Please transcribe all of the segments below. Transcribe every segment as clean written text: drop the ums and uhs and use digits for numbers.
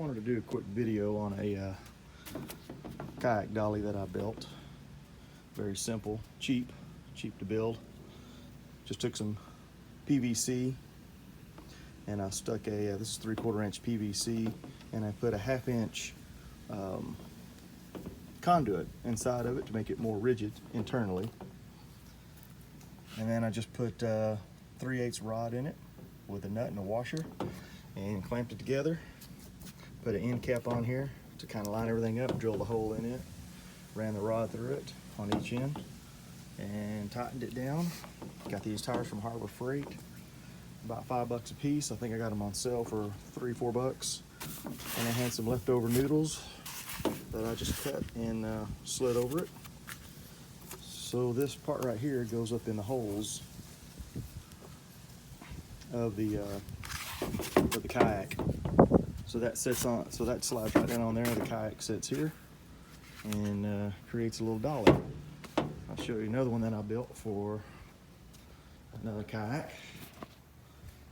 wanted to do a quick video on a kayak dolly that I built. Very simple, cheap to build. Just took some PVC and I stuck a, this is 3/4 inch PVC, and I put a 1/2 inch conduit inside of it to make it more rigid internally. And then I just put 3/8 rod in it with a nut and a washer and clamped it together. Put an end cap on here to kind of line everything up, drilled a hole in it, ran the rod through it on each end and tightened it down. Got these tires from Harbor Freight, about $5 a piece. I think I got them on sale for $3 or $4. And I had some leftover noodles that I just cut and slid over it. So this part right here goes up in the holes of the kayak. So that sits on, so that slides right down on there. The kayak sits here and creates a little dolly. I'll show you another one that I built for another kayak,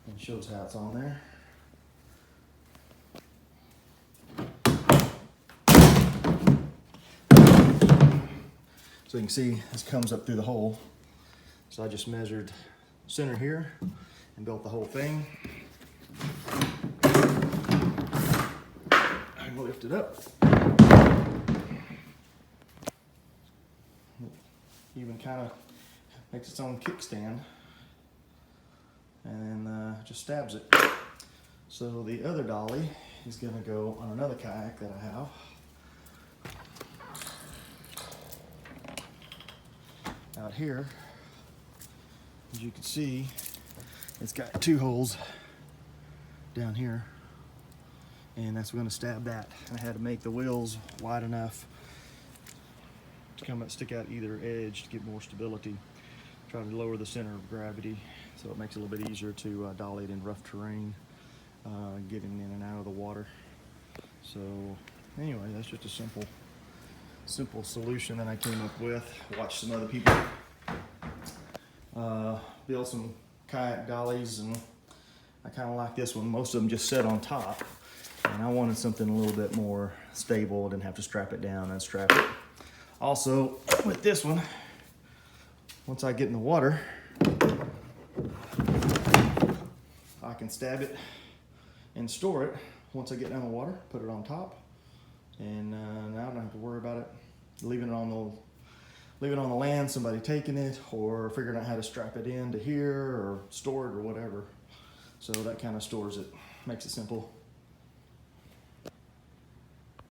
and shows how it's on there. So you can see this comes up through the hole. So I just measured center here and built the whole thing. I can lift it up. It even kind of makes its own kickstand, and then just stabs it. So the other dolly is going to go on another kayak that I have. Out here, as you can see, it's got 2 holes down here, and that's going to stab that. I had to make the wheels wide enough to come and stick out either edge to get more stability. Try to lower the center of gravity, so it makes it a little bit easier to dolly it in rough terrain, getting in and out of the water. So anyway, that's just a simple solution that I came up with. Watched some other people build some kayak dollies, and I kind of like this one. Most of them just sit on top, and I wanted something a little bit more stable. I didn't have to strap it down and strap it. Also, with this one, once I get in the water, I can stab it and store it. Once I get down the water, put it on top, and now I don't have to worry about it leaving it on the land, somebody taking it, or figuring out how to strap it into here or store it or whatever. So that kind of stores it, makes it simple.